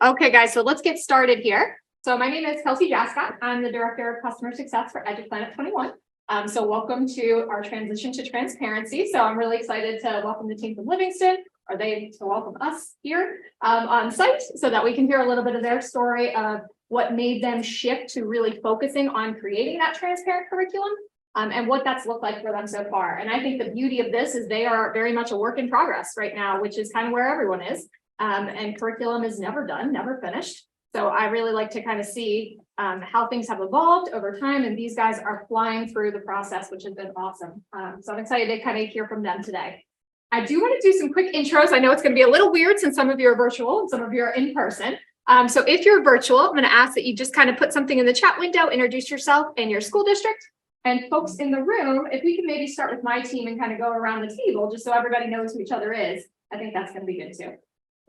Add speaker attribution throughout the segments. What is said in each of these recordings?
Speaker 1: Okay, guys, so let's get started here. So my name is Kelsey Jascott. I'm the Director of Customer Success for EduPlanet 21. So welcome to our transition to transparency. So I'm really excited to welcome the team from Livingston, or they to welcome us here on site so that we can hear a little bit of their story of what made them shift to really focusing on creating that transparent curriculum and what that's looked like for them so far. And I think the beauty of this is they are very much a work in progress right now, which is kind of where everyone is. And curriculum is never done, never finished. So I really like to kind of see how things have evolved over time. And these guys are flying through the process, which has been awesome. So I'm excited to kind of hear from them today. I do want to do some quick intros. I know it's going to be a little weird since some of you are virtual and some of you are in person. So if you're virtual, I'm going to ask that you just kind of put something in the chat window, introduce yourself and your school district. And folks in the room, if we can maybe start with my team and kind of go around the table, just so everybody knows who each other is, I think that's going to be good too.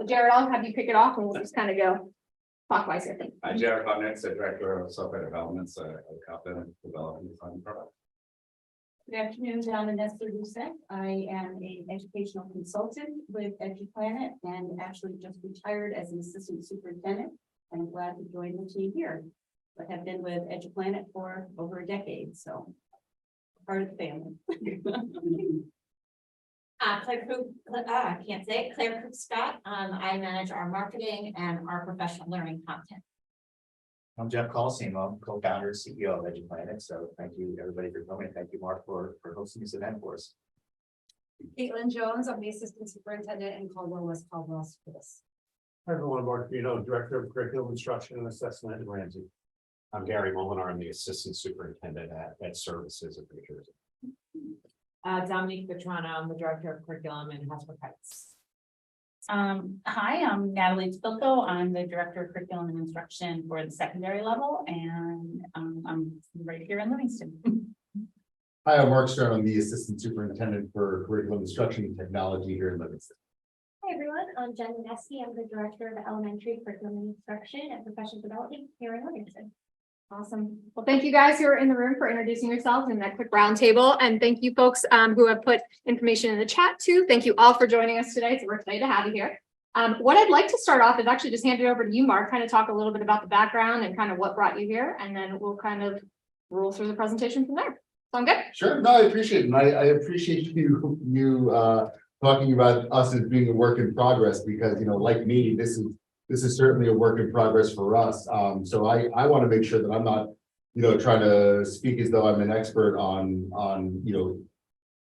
Speaker 1: So Jared, I'll have you pick it off and we'll just kind of go clockwise here.
Speaker 2: I'm Jared Bonnet, Director of Software Development at Coherence Development Design Product.
Speaker 3: Good afternoon, John and Esther Doucette. I am an educational consultant with EduPlanet and actually just retired as an assistant superintendent. I'm glad to join the team here, but have been with EduPlanet for over a decade, so part of the family.
Speaker 4: Claire Cook Scott. I manage our marketing and our professional learning content.
Speaker 5: I'm Jeff Colosimo, co-founder and CEO of EduPlanet. So thank you everybody for coming. Thank you, Mark, for hosting this event for us.
Speaker 6: Caitlin Jones, I'm the assistant superintendent in Caldwell, West Caldwell Schools.
Speaker 7: Hi everyone, Mark Vito, Director of Curriculum Instruction and Assessment in Ramsey.
Speaker 8: I'm Gary Molinar. I'm the Assistant Superintendent at Ed Services of New Jersey.
Speaker 9: Dominique Petrano, I'm the Director of Curriculum in Hasbrook Heights.
Speaker 3: Hi, I'm Natalie Spilko. I'm the Director of Curriculum and Instruction for the secondary level, and I'm right here in Livingston.
Speaker 10: Hi, I'm Mark Stern. I'm the Assistant Superintendent for Curriculum Instruction and Technology here in Livingston.
Speaker 4: Hi everyone, I'm Jen Mineski. I'm the Director of Elementary Curriculum and Instruction and Professional Development here in Livingston.
Speaker 1: Awesome. Well, thank you guys who are in the room for introducing yourselves in that quick roundtable. And thank you folks who have put information in the chat too. Thank you all for joining us today. So we're excited to have you here. What I'd like to start off is actually just hand it over to you, Mark, kind of talk a little bit about the background and kind of what brought you here. And then we'll kind of roll through the presentation from there. Sound good?
Speaker 10: Sure. No, I appreciate it. And I appreciate you talking about us as being a work in progress because, you know, like me, this is certainly a work in progress for us. So I want to make sure that I'm not, you know, trying to speak as though I'm an expert on you know,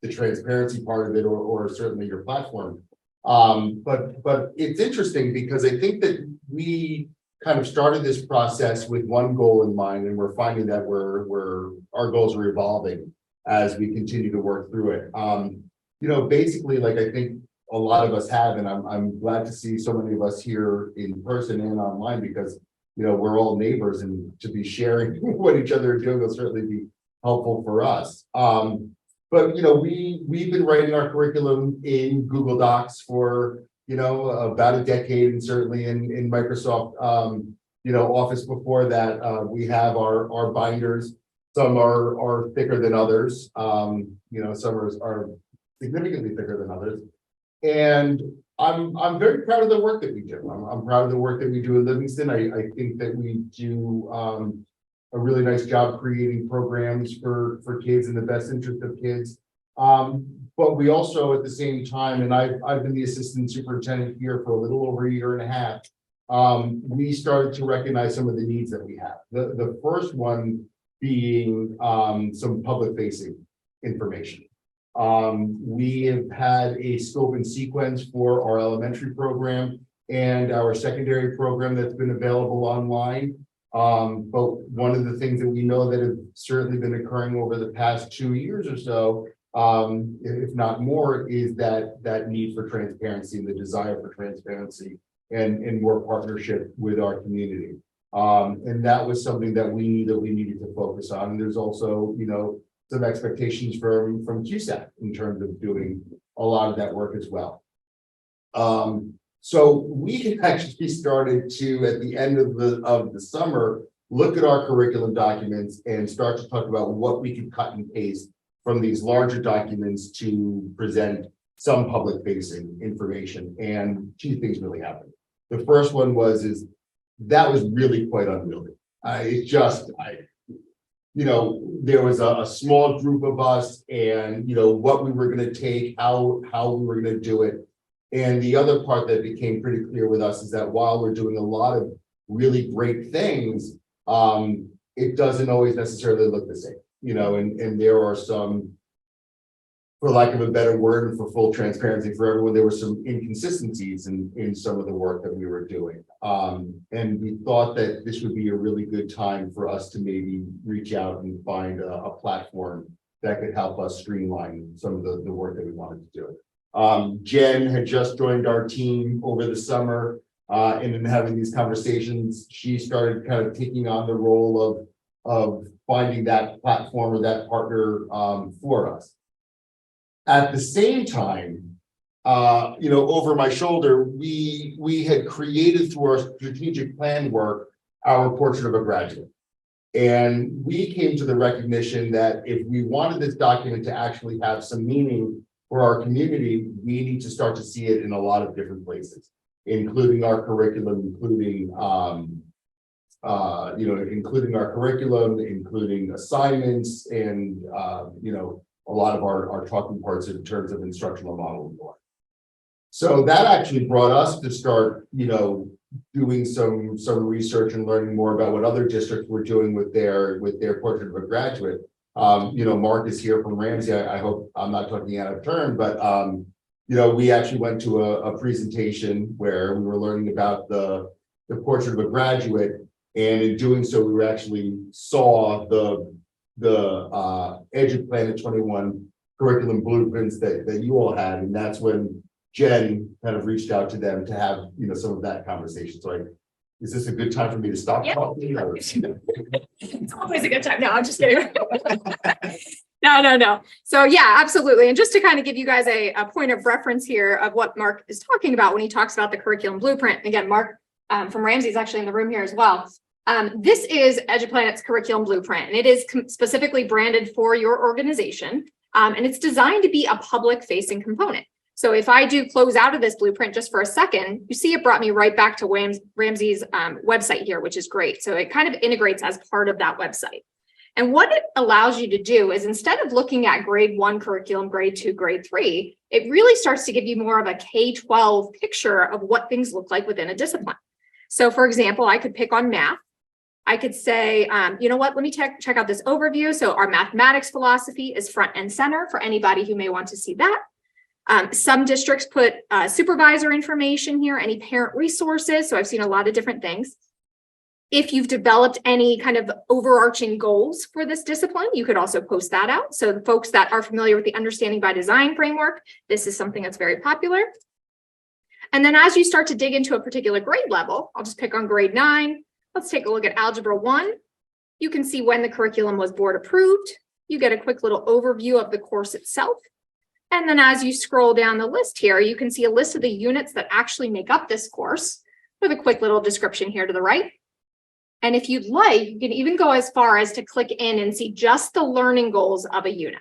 Speaker 10: the transparency part of it or certainly your platform. But it's interesting because I think that we kind of started this process with one goal in mind, and we're finding that our goals are evolving as we continue to work through it. You know, basically, like I think a lot of us have, and I'm glad to see so many of us here in person and online because, you know, we're all neighbors and to be sharing what each other are doing will certainly be helpful for us. But, you know, we've been writing our curriculum in Google Docs for, you know, about a decade, and certainly in Microsoft, you know, Office before that. We have our binders. Some are thicker than others. You know, some are significantly thicker than others. And I'm very proud of the work that we do. I'm proud of the work that we do in Livingston. I think that we do a really nice job creating programs for kids in the best interest of kids. But we also at the same time, and I've been the assistant superintendent here for a little over a year and a half, we started to recognize some of the needs that we have. The first one being some public facing information. We have had a scope and sequence for our elementary program and our secondary program that's been available online. But one of the things that we know that have certainly been occurring over the past 2 years or so, if not more, is that need for transparency and the desire for transparency and more partnership with our community. And that was something that we knew that we needed to focus on. And there's also, you know, some expectations from QSAC in terms of doing a lot of that work as well. So we actually started to, at the end of the summer, look at our curriculum documents and start to talk about what we could cut and paste from these larger documents to present some public facing information. And two things really happened. The first one is that was really quite unwieldy. There was a small group of us and, what we were gonna take, how we were gonna do it. And the other part that became pretty clear with us is that while we're doing a lot of really great things, it doesn't always necessarily look the same, and there are some, for lack of a better word, and for full transparency for everyone, there were some inconsistencies in some of the work that we were doing. And we thought that this would be a really good time for us to maybe reach out and find a platform that could help us streamline some of the work that we wanted to do. Jen had just joined our team over the summer, and in having these conversations, she started kind of taking on the role of finding that platform or that partner for us. At the same time, over my shoulder, we had created through our strategic plan work our portrait of a graduate. And we came to the recognition that if we wanted this document to actually have some meaning for our community, we need to start to see it in a lot of different places, including our curriculum, including assignments and, a lot of our talking parts in terms of instructional model. So that actually brought us to start, doing some research and learning more about what other districts were doing with their portrait of a graduate. Mark is here from Ramsey. I hope I'm not talking out of turn, but we actually went to a presentation where we were learning about the portrait of a graduate, and in doing so, we actually saw the EduPlanet 21 curriculum blueprints that you all had, and that's when Jen kind of reached out to them to have some of that conversation. So is this a good time for me to stop talking? Or?
Speaker 1: It's always a good time. No, I'm just kidding. No. So yeah, absolutely. And just to kind of give you guys a point of reference here of what Mark is talking about when he talks about the curriculum blueprint. And again, Mark from Ramsey is actually in the room here as well. This is EduPlanet's curriculum blueprint, and it is specifically branded for your organization. And it's designed to be a public facing component. So if I do close out of this blueprint just for a second, you see it brought me right back to Ramsey's website here, which is great. So it kind of integrates as part of that website. And what it allows you to do is, instead of looking at grade 1 curriculum, grade 2, grade 3, it really starts to give you more of a K-12 picture of what things look like within a discipline. So for example, I could pick on math. I could say, you know what, let me check out this overview. So our mathematics philosophy is front and center for anybody who may want to see that. Some districts put supervisor information here, any parent resources. So I've seen a lot of different things. If you've developed any kind of overarching goals for this discipline, you could also post that out. So the folks that are familiar with the Understanding by Design framework, this is something that's very popular. And then as you start to dig into a particular grade level, I'll just pick on grade 9. Let's take a look at Algebra 1. You can see when the curriculum was board approved. You get a quick little overview of the course itself. And then as you scroll down the list here, you can see a list of the units that actually make up this course with a quick little description here to the right. And if you'd like, you can even go as far as to click in and see just the learning goals of a unit.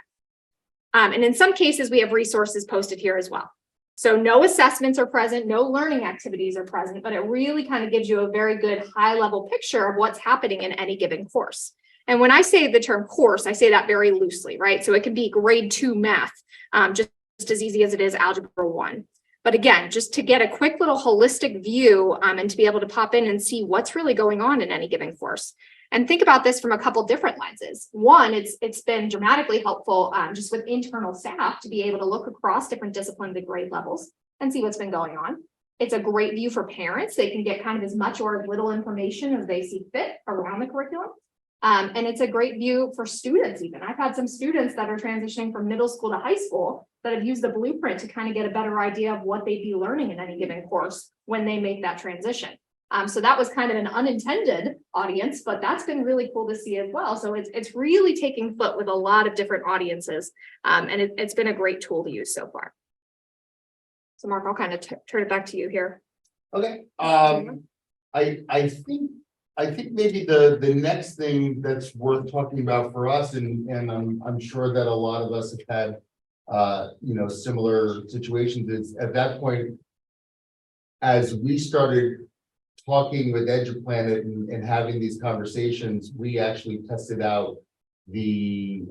Speaker 1: And in some cases, we have resources posted here as well. So no assessments are present, no learning activities are present, but it really kind of gives you a very good high level picture of what's happening in any given course. And when I say the term course, I say that very loosely, right? So it can be grade 2 math, just as easy as it is Algebra 1. But again, just to get a quick little holistic view and to be able to pop in and see what's really going on in any given course. And think about this from a couple different lenses. One, it's been dramatically helpful just with internal staff to be able to look across different disciplines and grade levels and see what's been going on. It's a great view for parents. They can get kind of as much or as little information as they see fit around the curriculum. And it's a great view for students even. I've had some students that are transitioning from middle school to high school that have used the blueprint to kind of get a better idea of what they'd be learning in any given course when they make that transition. So that was kind of an unintended audience, but that's been really cool to see as well. So it's really taking foot with a lot of different audiences. And it's been a great tool to use so far. So Mark, I'll kind of turn it back to you here.
Speaker 10: Okay. I think maybe the next thing that's worth talking about for us, and I'm sure that a lot of us have had similar situations, is at that point, as we started talking with EduPlanet and having these conversations, we actually tested out the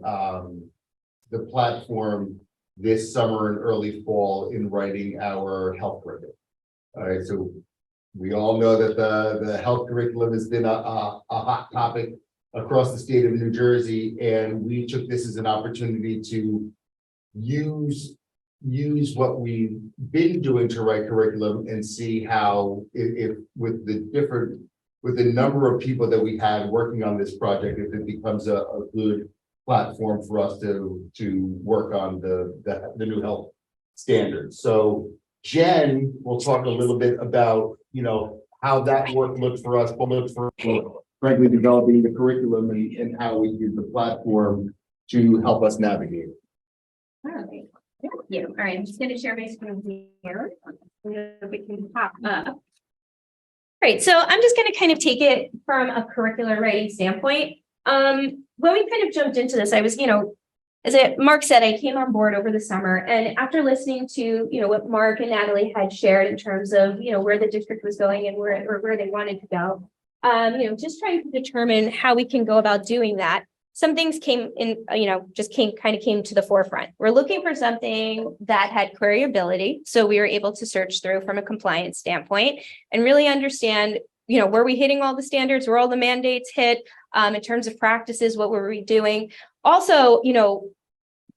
Speaker 10: platform this summer and early fall in writing our health curriculum. All right, so we all know that the health curriculum has been a hot topic across the state of New Jersey, and we took this as an opportunity to use what we've been doing to write curriculum and see how if with the number of people that we had working on this project, if it becomes a good platform for us to work on the new health standards. So Jen will talk a little bit about, how that work looked for us, but looked for frankly developing the curriculum and how we use the platform to help us navigate.
Speaker 4: All right, thank you. All right, I'm just going to share my screen here. We can pop up. Right, so I'm just going to kind of take it from a curricular writing standpoint. When we kind of jumped into this, I was, as Mark said, I came on board over the summer, and after listening to, what Mark and Natalie had shared in terms of, where the district was going and where they wanted to go, just trying to determine how we can go about doing that. Some things came in, came to the forefront. We're looking for something that had queryability. So we were able to search through from a compliance standpoint and really understand, were we hitting all the standards? Were all the mandates hit? In terms of practices, what were we doing? Also,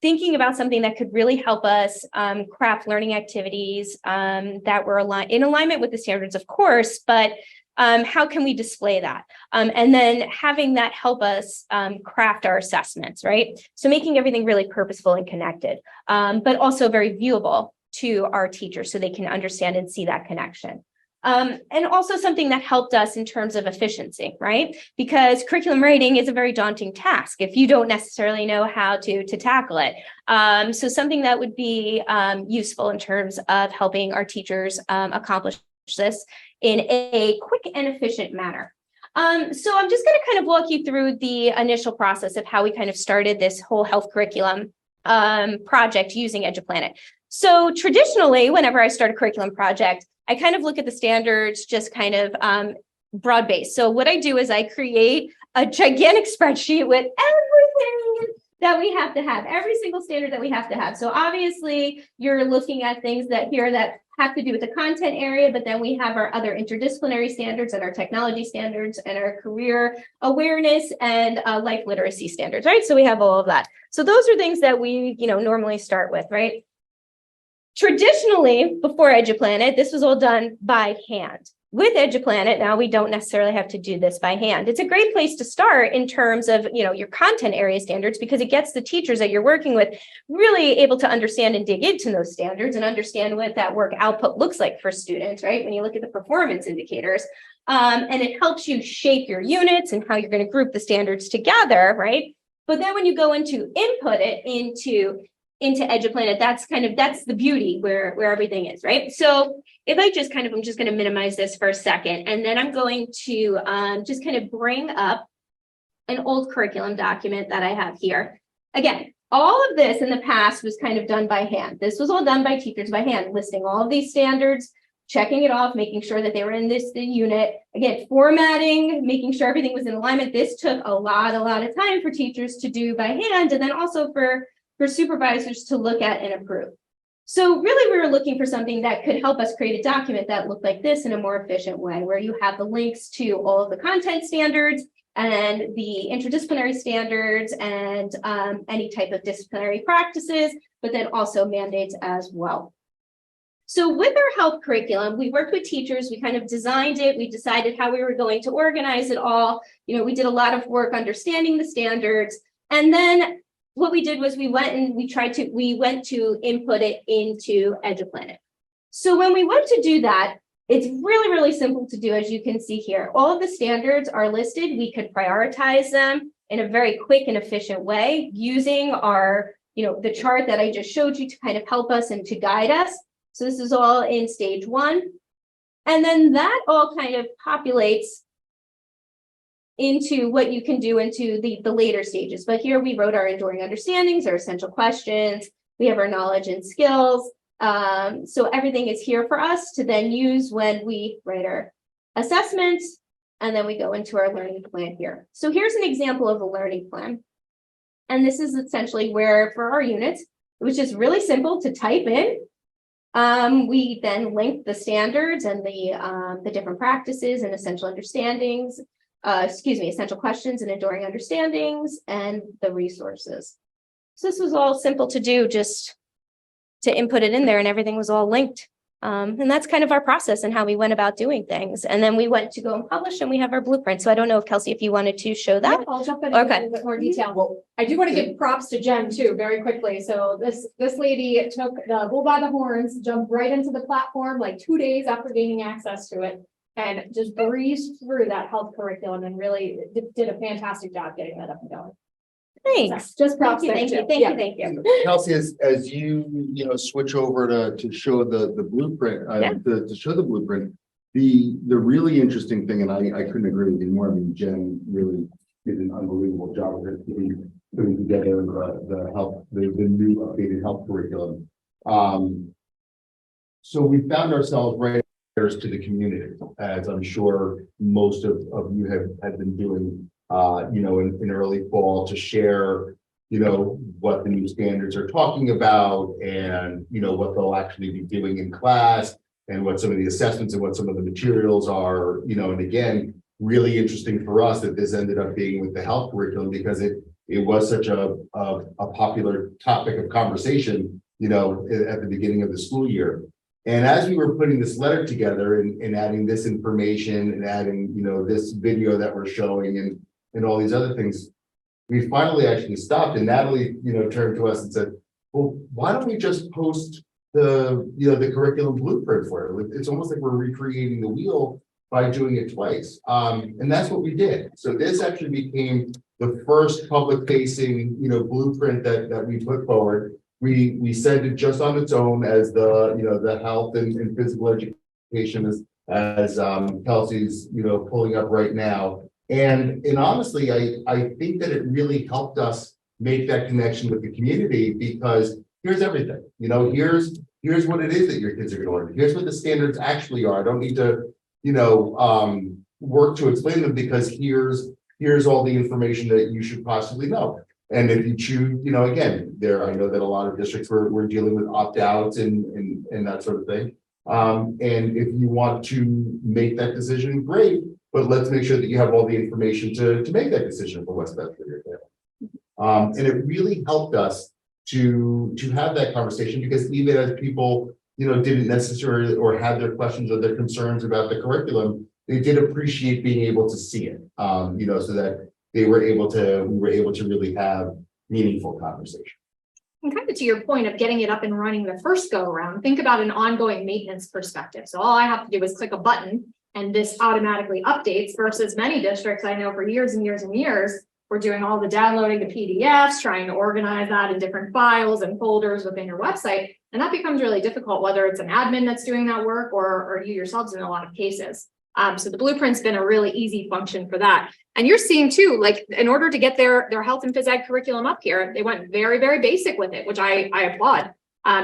Speaker 4: thinking about something that could really help us craft learning activities that were in alignment with the standards, of course, but how can we display that? And then having that help us craft our assessments, right? So making everything really purposeful and connected, but also very viewable to our teachers so they can understand and see that connection. And also something that helped us in terms of efficiency, right? Because curriculum writing is a very daunting task if you don't necessarily know how to tackle it. So something that would be useful in terms of helping our teachers accomplish this in a quick and efficient manner. So I'm just going to kind of walk you through the initial process of how we kind of started this whole health curriculum project using EduPlanet. So traditionally, whenever I start a curriculum project, I kind of look at the standards just kind of broad based. So what I do is I create a gigantic spreadsheet with everything that we have to have, every single standard that we have to have. So obviously you're looking at things that have to do with the content area, but then we have our other interdisciplinary standards and our technology standards and our career awareness and life literacy standards, right? So we have all of that. So those are things that we, normally start with, right? Traditionally, before EduPlanet, this was all done by hand. With EduPlanet, now we don't necessarily have to do this by hand. It's a great place to start in terms of, your content area standards, because it gets the teachers that you're working with really able to understand and dig into those standards and understand what that work output looks like for students, right? When you look at the performance indicators, and it helps you shape your units and how you're going to group the standards together, right? But then when you go into input it into EduPlanet, that's the beauty where everything is, right? So if I'm just going to minimize this for a second, and then I'm going to just kind of bring up an old curriculum document that I have here. Again, all of this in the past was kind of done by hand. This was all done by teachers by hand, listing all of these standards, checking it off, making sure that they were in the unit. Again, formatting, making sure everything was in alignment. This took a lot of time for teachers to do by hand, and then also for supervisors to look at and approve. So really, we were looking for something that could help us create a document that looked like this in a more efficient way, where you have the links to all of the content standards and the interdisciplinary standards and any type of disciplinary practices, but then also mandates as well. So with our health curriculum, we worked with teachers, we kind of designed it, we decided how we were going to organize it all. We did a lot of work understanding the standards, and then what we did was we went to input it into EduPlanet. So when we went to do that, it's really simple to do, as you can see here. All of the standards are listed. We could prioritize them in a very quick and efficient way using our, the chart that I just showed you to kind of help us and to guide us. So this is all in stage 1. And then that all kind of populates into what you can do into the later stages. But here we wrote our enduring understandings, our essential questions, we have our knowledge and skills. So everything is here for us to then use when we write assessments, and then we go into our learning plan here. So here's an example of a learning plan. And this is essentially where for our units, it was just really simple to type in. We then linked the standards and the different practices and essential understandings, essential questions and enduring understandings and the resources. So this was all simple to do, just to input it in there, and everything was all linked. And that's kind of our process and how we went about doing things. And then we went to go and publish, and we have our blueprint. So I don't know if Kelsey, if you wanted to show that.
Speaker 1: Yeah, I'll jump in a
Speaker 4: Okay.
Speaker 1: little bit more detail. Well, I do want to give props to Jen too, very quickly. So this lady took the bull by the horns, jumped right into the platform like 2 days after gaining access to it, and just breezed through that health curriculum and really did a fantastic job getting that up and going.
Speaker 4: Thanks.
Speaker 1: Just props.
Speaker 4: Thank you.
Speaker 1: there,
Speaker 4: Thank
Speaker 1: too.
Speaker 4: you. Thank you.
Speaker 10: Kelsey, as you switch over to show the blueprint,
Speaker 4: Yeah.
Speaker 10: to show the blueprint, the really interesting thing, and I couldn't agree with you more. I mean, Jen really did an unbelievable job of it, putting together the new updated health curriculum. So we found ourselves right there to the community, as I'm sure most of you have been doing. In early fall to share, what the new standards are talking about and, what they'll actually be doing in class and what some of the assessments and what some of the materials are, and again, really interesting for us that this ended up being with the health curriculum because it was such a popular topic of conversation, at the beginning of the school year. And as we were putting this letter together and adding this information and adding, this video that we're showing and all these other things, we finally actually stopped, and Natalie, turned to us and said, well, why don't we just post the curriculum blueprint for it? It's almost like we're recreating the wheel by doing it twice. And that's what we did. So this actually became the first public facing, blueprint that we put forward. We sent it just on its own as the health and physical education as Kelsey's, pulling up right now. And honestly, I think that it really helped us make that connection with the community because here's everything, here's what it is that your kids are going to learn. Here's what the standards actually are. I don't need to, work to explain them because here's all the information that you should possibly know. And if you choose, again, I know that a lot of districts were dealing with opt-outs and that sort of thing. And if you want to make that decision, great. But let's make sure that you have all the information to make that decision for what's best for your family. And it really helped us to have that conversation because even as people, didn't necessarily or had their questions or their concerns about the curriculum, they did appreciate being able to see it, so that we were able to really have meaningful conversation.
Speaker 1: And kind of to your point of getting it up and running the first go around, think about an ongoing maintenance perspective. So all I have to do is click a button and this automatically updates versus many districts I know for years and years and years, we're doing all the downloading the PDFs, trying to organize that in different files and folders within your website. And that becomes really difficult, whether it's an admin that's doing that work or you yourselves in a lot of cases. So the blueprint's been a really easy function for that. And you're seeing too, like in order to get their health and phys ed curriculum up here, they went very, very basic with it, which I applaud.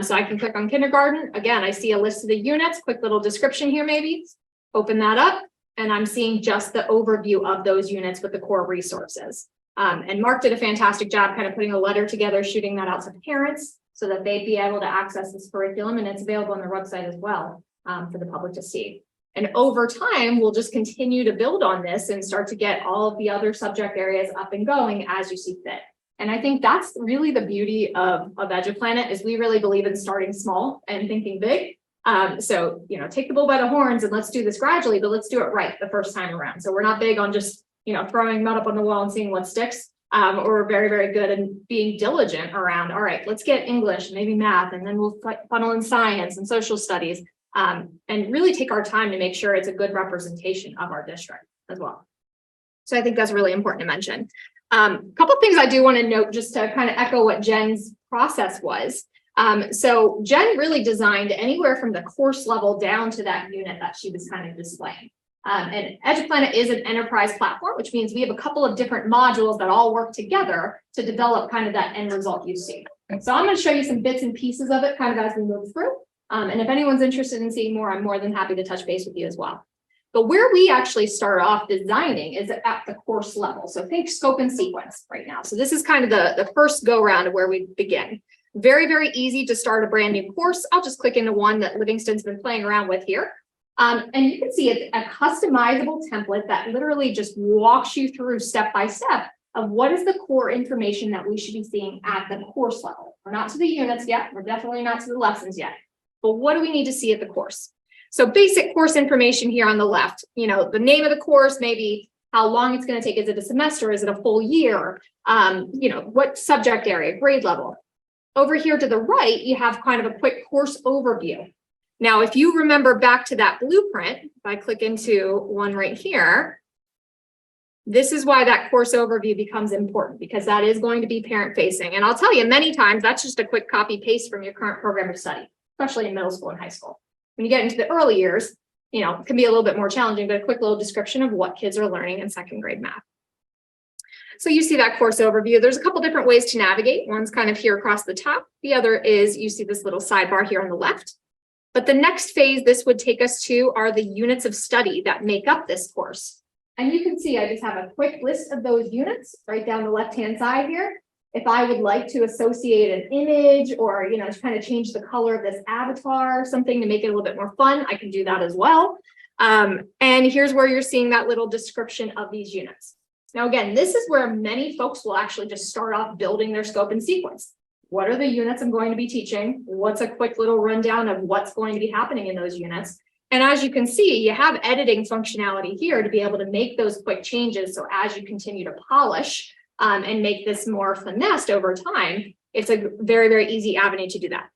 Speaker 1: So I can click on kindergarten. Again, I see a list of the units, quick little description here, maybe. Open that up, and I'm seeing just the overview of those units with the core resources. And Mark did a fantastic job kind of putting a letter together, shooting that out to parents so that they'd be able to access this curriculum, and it's available on their website as well for the public to see. And over time, we'll just continue to build on this and start to get all of the other subject areas up and going as you see fit. And I think that's really the beauty of EduPlanet is we really believe in starting small and thinking big. So, take the bull by the horns and let's do this gradually, but let's do it right the first time around. So we're not big on just, throwing mud up on the wall and seeing what sticks. We're very, very good at being diligent around, all right, let's get English, maybe math, and then we'll funnel in science and social studies, and really take our time to make sure it's a good representation of our district as well. So I think that's really important to mention. A couple of things I do want to note just to kind of echo what Jen's process was. So Jen really designed anywhere from the course level down to that unit that she was kind of displaying. And EduPlanet is an enterprise platform, which means we have a couple of different modules that all work together to develop kind of that end result you see. So I'm going to show you some bits and pieces of it kind of as we move through. And if anyone's interested in seeing more, I'm more than happy to touch base with you as well. But where we actually start off designing is at the course level. So think scope and sequence right now. So this is kind of the first go round of where we begin. Very, very easy to start a brand new course. I'll just click into one that Livingston's been playing around with here. And you can see it's a customizable template that literally just walks you through step by step of what is the core information that we should be seeing at the course level. We're not to the units yet. We're definitely not to the lessons yet. But what do we need to see at the course? So basic course information here on the left, the name of the course, maybe how long it's going to take. Is it a semester? Is it a full year? What subject area, grade level. Over here to the right, you have kind of a quick course overview. Now, if you remember back to that blueprint, if I click into one right here, this is why that course overview becomes important, because that is going to be parent facing. And I'll tell you, many times that's just a quick copy paste from your current program of study, especially in middle school and high school. When you get into the early years, it can be a little bit more challenging, but a quick little description of what kids are learning in second grade math. So you see that course overview. There's a couple different ways to navigate. One's kind of here across the top. The other is you see this little sidebar here on the left. But the next phase this would take us to are the units of study that make up this course. And you can see I just have a quick list of those units right down the left-hand side here. If I would like to associate an image or, to kind of change the color of this avatar, something to make it a little bit more fun, I can do that as well. And here's where you're seeing that little description of these units. Now, again, this is where many folks will actually just start off building their scope and sequence. What are the units I'm going to be teaching? What's a quick little rundown of what's going to be happening in those units? And as you can see, you have editing functionality here to be able to make those quick changes. So as you continue to polish and make this more finessed over time, it's a very, very easy avenue to do that.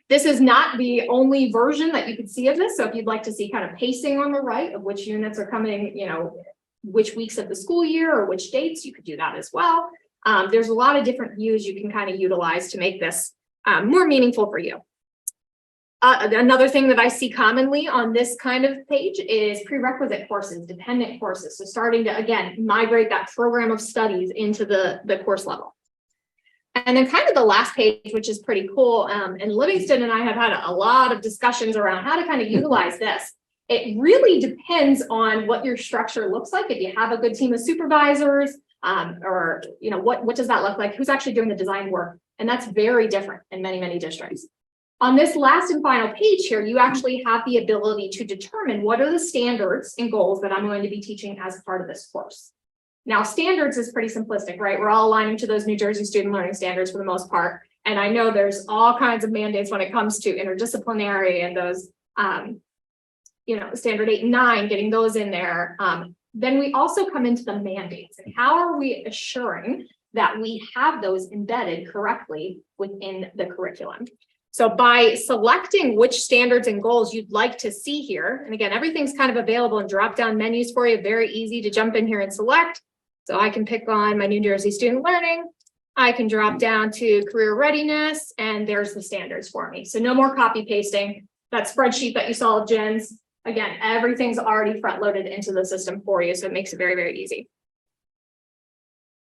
Speaker 1: This is not the only version that you can see of this. So if you'd like to see kind of pacing on the right of which units are coming, which weeks of the school year or which dates, you could do that as well. There's a lot of different views you can kind of utilize to make this more meaningful for you. Another thing that I see commonly on this kind of page is prerequisite courses, dependent courses. So starting to, again, migrate that program of studies into the course level. And then kind of the last page, which is pretty cool. And Livingston and I have had a lot of discussions around how to kind of utilize this. It really depends on what your structure looks like. If you have a good team of supervisors, or what does that look like? Who's actually doing the design work? And that's very different in many, many districts. On this last and final page here, you actually have the ability to determine what are the standards and goals that I'm going to be teaching as part of this course. Now, standards is pretty simplistic, right? We're all aligning to those New Jersey student learning standards for the most part. And I know there's all kinds of mandates when it comes to interdisciplinary and those, standard 8 and 9, getting those in there. Then we also come into the mandates and how are we assuring that we have those embedded correctly within the curriculum. So by selecting which standards and goals you'd like to see here, and again, everything's kind of available in drop-down menus for you, very easy to jump in here and select. So I can pick on my New Jersey student learning. I can drop down to career readiness, and there's the standards for me. So no more copy pasting. That spreadsheet that you saw of Jen's, again, everything's already front-loaded into the system for you, so it makes it very, very easy.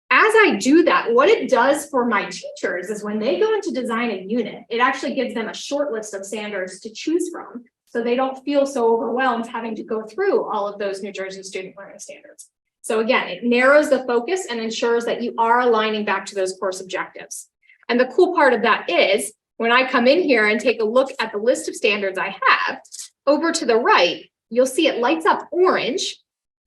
Speaker 1: As I do that, what it does for my teachers is when they go into design a unit, it actually gives them a short list of standards to choose from, so they don't feel so overwhelmed having to go through all of those New Jersey student learning standards. So again, it narrows the focus and ensures that you are aligning back to those course objectives. And the cool part of that is when I come in here and take a look at the list of standards I have, over to the right, you'll see it lights up orange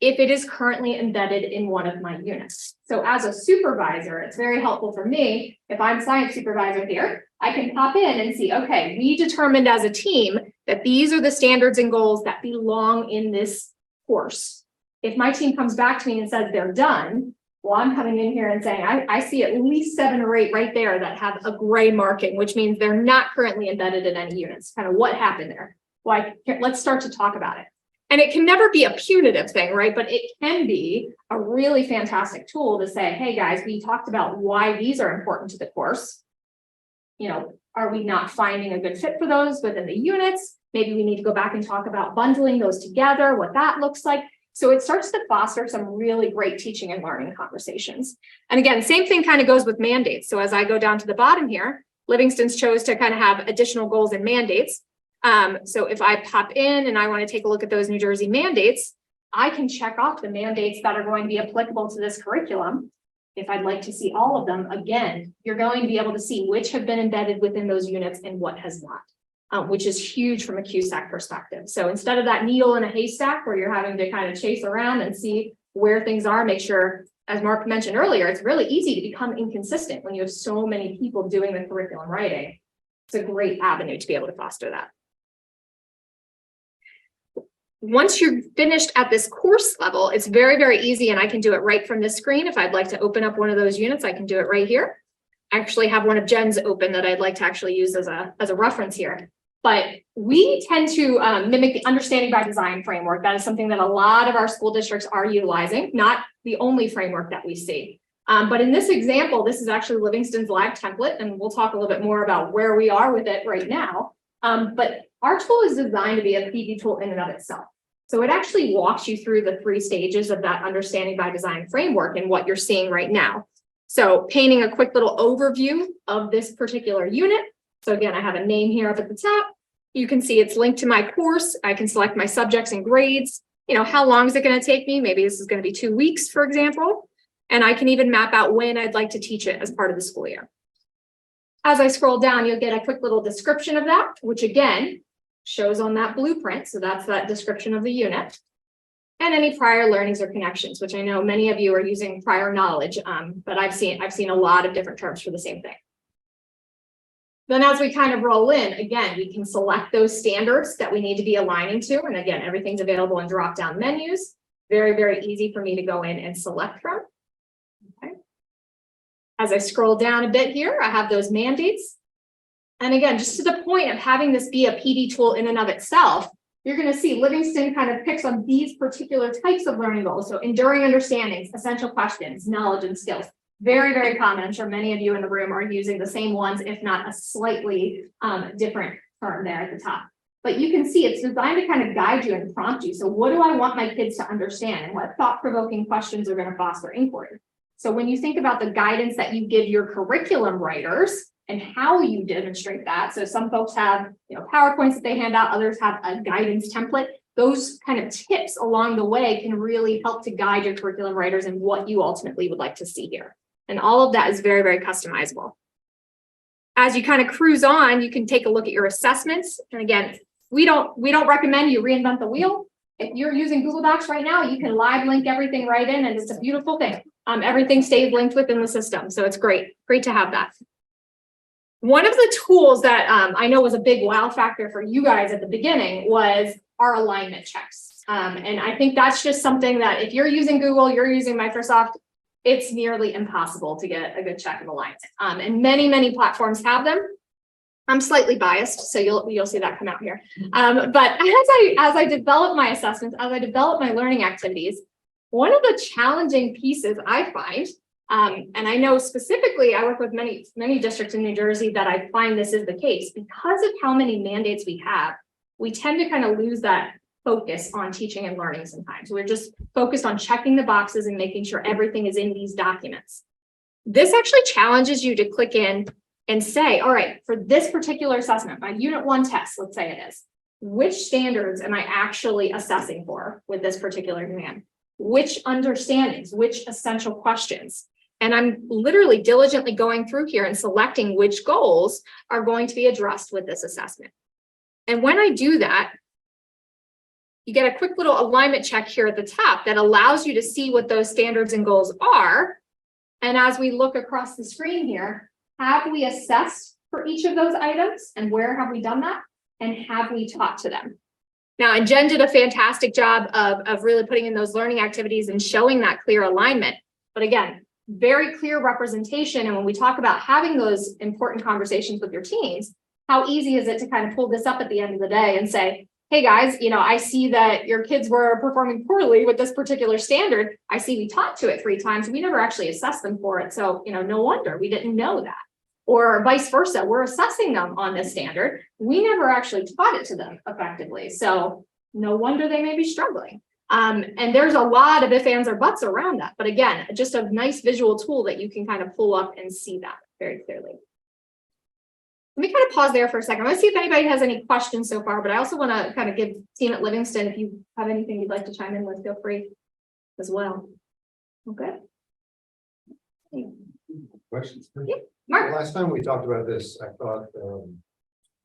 Speaker 1: if it is currently embedded in one of my units. So as a supervisor, it's very helpful for me. If I'm science supervisor here, I can pop in and see, okay, we determined as a team that these are the standards and goals that belong in this course. If my team comes back to me and says they're done, well, I'm coming in here and saying, I see at least 7 or 8 right there that have a gray marking, which means they're not currently embedded in any units. Kind of what happened there? Well, let's start to talk about it. And it can never be a punitive thing, right? But it can be a really fantastic tool to say, hey guys, we talked about why these are important to the course. Are we not finding a good fit for those within the units? Maybe we need to go back and talk about bundling those together, what that looks like. So it starts to foster some really great teaching and learning conversations. And again, same thing kind of goes with mandates. So as I go down to the bottom here, Livingston's chose to kind of have additional goals and mandates. So if I pop in and I want to take a look at those New Jersey mandates, I can check off the mandates that are going to be applicable to this curriculum. If I'd like to see all of them, again, you're going to be able to see which have been embedded within those units and what has not, which is huge from a CUSAC perspective. So instead of that needle in a haystack where you're having to kind of chase around and see where things are, make sure, as Mark mentioned earlier, it's really easy to become inconsistent when you have so many people doing the curriculum writing. It's a great avenue to be able to foster that. Once you're finished at this course level, it's very, very easy, and I can do it right from this screen. If I'd like to open up one of those units, I can do it right here. I actually have one of Jen's open that I'd like to actually use as a reference here. But we tend to mimic the understanding by design framework. That is something that a lot of our school districts are utilizing, not the only framework that we see. But in this example, this is actually Livingston's live template, and we'll talk a little bit more about where we are with it right now. But our tool is designed to be a PD tool in and of itself. So it actually walks you through the 3 stages of that understanding by design framework and what you're seeing right now. So painting a quick little overview of this particular unit. So again, I have a name here up at the top. You can see it's linked to my course. I can select my subjects and grades. You know, how long is it going to take me? Maybe this is going to be 2 weeks, for example. And I can even map out when I'd like to teach it as part of the school year. As I scroll down, you'll get a quick little description of that, which again, shows on that blueprint. So that's that description of the unit. And any prior learnings or connections, which I know many of you are using prior knowledge, but I've seen a lot of different terms for the same thing. Then as we kind of roll in, again, we can select those standards that we need to be aligning to. And again, everything's available in drop-down menus. Very, very easy for me to go in and select from. Okay. As I scroll down a bit here, I have those mandates. And again, just to the point of having this be a PD tool in and of itself, you're going to see Livingston kind of picks on these particular types of learning goals. So enduring understandings, essential questions, knowledge and skills. Very, very common. I'm sure many of you in the room are using the same ones, if not a slightly different term there at the top. But you can see it's designed to kind of guide you and prompt you. So what do I want my kids to understand? And what thought-provoking questions are going to foster inquiry? So when you think about the guidance that you give your curriculum writers, and how you demonstrate that. So some folks have, PowerPoints that they hand out, others have a guidance template. Those kind of tips along the way can really help to guide your curriculum writers and what you ultimately would like to see here. And all of that is very, very customizable. As you kind of cruise on, you can take a look at your assessments. And again, we don't recommend you reinvent the wheel. If you're using Google Docs right now, you can live link everything right in, and it's a beautiful thing. Everything stays linked within the system. So it's great to have that. One of the tools that I know was a big wow factor for you guys at the beginning was our alignment checks. And I think that's just something that if you're using Google, you're using Microsoft, it's nearly impossible to get a good check of alignment. And many, many platforms have them. I'm slightly biased, so you'll see that come out here. But as I develop my assessments, as I develop my learning activities, one of the challenging pieces I find, and I know specifically, I work with many districts in New Jersey that I find this is the case. Because of how many mandates we have, we tend to kind of lose that focus on teaching and learning sometimes. We're just focused on checking the boxes and making sure everything is in these documents. This actually challenges you to click in and say, all right, for this particular assessment, my Unit 1 test, let's say it is, which standards am I actually assessing for with this particular demand? Which understandings, which essential questions? And I'm literally diligently going through here and selecting which goals are going to be addressed with this assessment. And when I do that, you get a quick little alignment check here at the top that allows you to see what those standards and goals are. And as we look across the screen here, have we assessed for each of those items? And where have we done that? And have we taught to them? Now, and Jen did a fantastic job of really putting in those learning activities and showing that clear alignment. But again, very clear representation. And when we talk about having those important conversations with your teams, how easy is it to kind of pull this up at the end of the day and say, hey guys, I see that your kids were performing poorly with this particular standard. I see we taught to it 3 times. We never actually assessed them for it. So, no wonder we didn't know that. Or vice versa, we're assessing them on this standard. We never actually taught it to them effectively. So no wonder they may be struggling. And there's a lot of ifs, ands, or buts around that. But again, just a nice visual tool that you can kind of pull up and see that very clearly. let me kind of pause there for a second. I want to see if anybody has any questions so far, but I also want to kind of give team at Livingston, if you have anything you'd like to chime in with, feel free as well. Okay.
Speaker 5: Questions?
Speaker 1: Yeah, Mark.
Speaker 5: Last time we talked about this, I thought,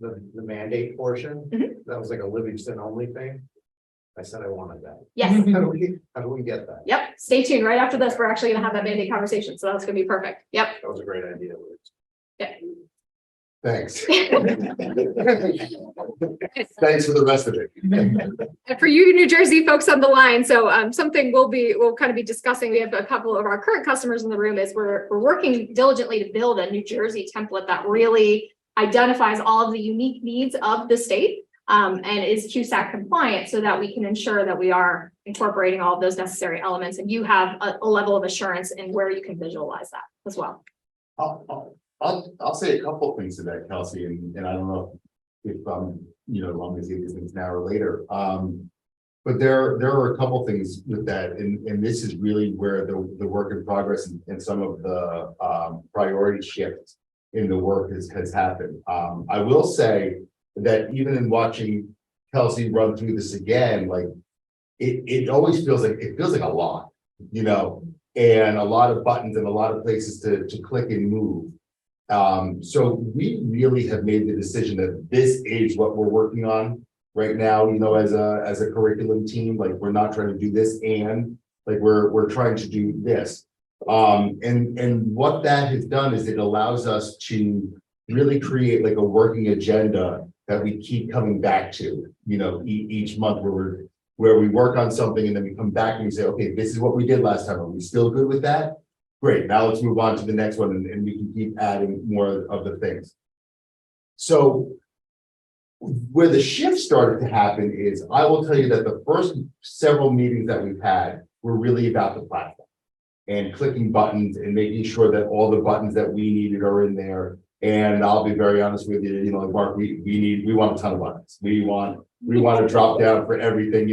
Speaker 5: the mandate portion, that was like a Livingston only thing. I said I wanted that.
Speaker 1: Yes.
Speaker 5: How do we get that?
Speaker 1: Yep. Stay tuned. Right after this, we're actually going to have that mandate conversation. So that's going to be perfect. Yep.
Speaker 5: That was a great idea.
Speaker 10: Thanks. Thanks for the rest of it.
Speaker 1: And for you New Jersey folks on the line, so something we'll kind of be discussing. We have a couple of our current customers in the room. Is we're working diligently to build a New Jersey template that really identifies all of the unique needs of the state and is QSAC compliant, so that we can ensure that we are incorporating all of those necessary elements, and you have a level of assurance in where you can visualize that as well.
Speaker 10: I'll say a couple of things to that, Kelsey, and I don't know if I'm going to say these things now or later. But there are a couple things with that, and this is really where the work in progress and some of the priority shifts in the work has happened. I will say that even in watching Kelsey run through this again, like it always feels like a lot, and a lot of buttons and a lot of places to click and move. So we really have made the decision that this is what we're working on right now, as a curriculum team. Like, we're not trying to do this, and like we're trying to do this. And what that has done is it allows us to really create like a working agenda that we keep coming back to, each month, where we work on something and then we come back and we say, okay, this is what we did last time. Are we still good with that? Great. Now let's move on to the next one, and we can keep adding more of the things. So where the shift started to happen is, I will tell you that the first several meetings that we've had were really about the platform and clicking buttons and making sure that all the buttons that we needed are in there. And I'll be very honest with you, Mark, we want a ton of buttons. We want to drop down for everything.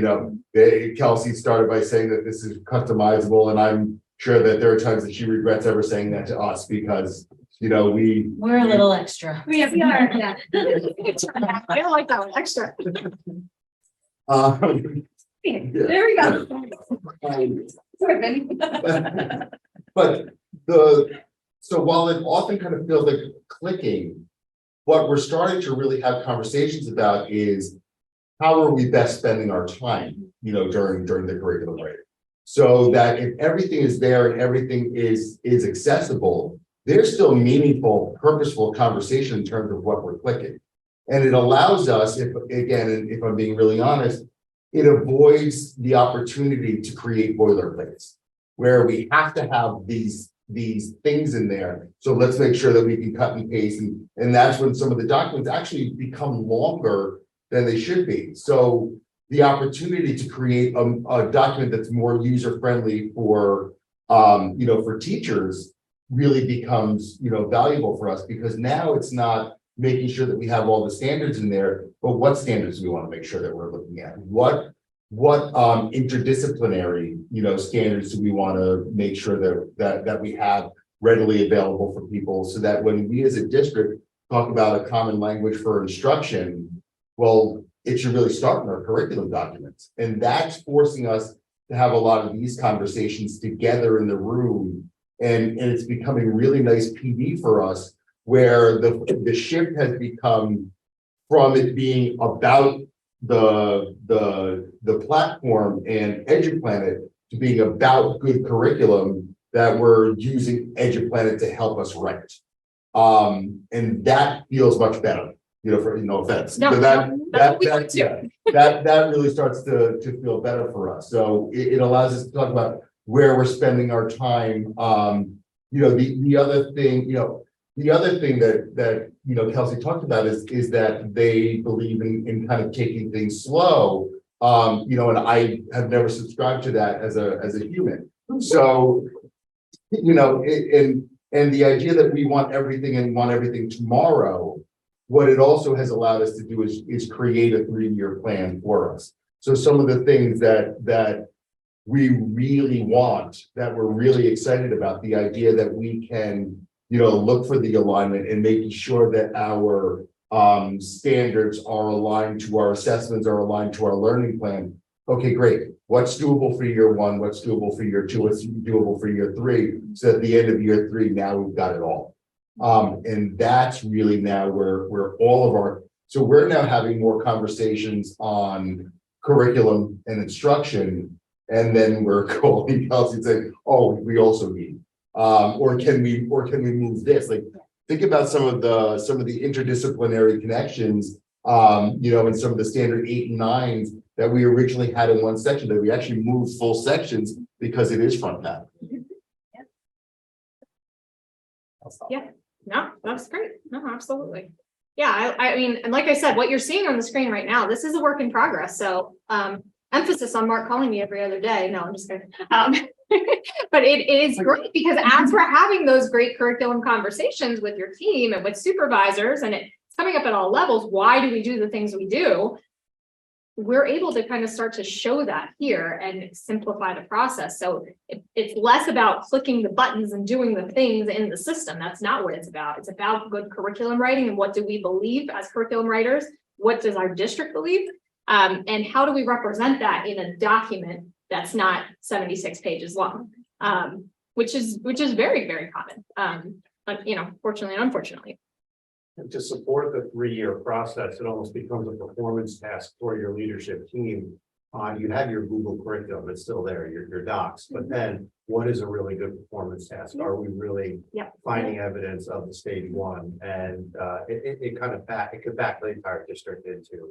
Speaker 10: Kelsey started by saying that this is customizable, and I'm sure that there are times that she regrets ever saying that to us, because we're
Speaker 3: a little extra.
Speaker 1: We are. Yeah. I don't like that one. Extra. There we go. Sorry, Benny.
Speaker 10: But so while it often kind of feels like clicking, what we're starting to really have conversations about is, how are we best spending our time, during the curriculum writing, so that if everything is there and everything is accessible, there's still meaningful, purposeful conversation in terms of what we're clicking. And it allows us, if I'm being really honest, it avoids the opportunity to create boilerplates where we have to have these things in there. So let's make sure that we can cut and paste. And that's when some of the documents actually become longer than they should be. So the opportunity to create a document that's more user-friendly for teachers really becomes, valuable for us, because now it's not making sure that we have all the standards in there, but what standards do we want to make sure that we're looking at? What interdisciplinary, standards do we want to make sure that we have readily available for people, so that when we as a district talk about a common language for instruction, well, it should really start in our curriculum documents. And that's forcing us to have a lot of these conversations together in the room. And it's becoming really nice PD for us, where the shift has become from it being about the platform and EduPlanet to being about good curriculum that we're using EduPlanet to help us write. And that feels much better, for no offense.
Speaker 1: No,
Speaker 10: So that really starts to feel better for us. So it allows us to talk about where we're spending our time. The other thing that Kelsey talked about is that they believe in kind of taking things slow. And I have never subscribed to that as a human. So, and the idea that we want everything and want everything tomorrow, what it also has allowed us to do is create a 3-year plan for us. So some of the things that we really want, that we're really excited about, the idea that we can, look for the alignment and making sure that our standards are aligned to our assessments, are aligned to our learning plan. Okay, great. What's doable for year one? What's doable for year two? What's doable for year three? So at the end of year three, now we've got it all. And that's really now where all of our, so we're now having more conversations on curriculum and instruction. And then we're calling Kelsey and saying, oh, we also need, or can we move this? Like, think about some of the interdisciplinary connections, and some of the standard 8 and 9s that we originally had in one section that we actually moved full sections because it is front path.
Speaker 1: Yeah, no, that's great. No, absolutely. Yeah, I mean, and like I said, what you're seeing on the screen right now, this is a work in progress. So emphasis on Mark calling me every other day. No, I'm just kidding. But it is great because as we're having those great curriculum conversations with your team and with supervisors, and it's coming up at all levels, why do we do the things we do? We're able to kind of start to show that here and simplify the process. So it's less about clicking the buttons and doing the things in the system. That's not what it's about. It's about good curriculum writing and what do we believe as curriculum writers? What does our district believe? And how do we represent that in a document that's not 76 pages long, which is very, very common, fortunately and unfortunately.
Speaker 7: And to support the 3-year process, it almost becomes a performance task for your leadership team. You have your Google curriculum, it's still there, your docs, but then what is a really good performance task? Are we really finding evidence of the stage 1? And it could back the entire district into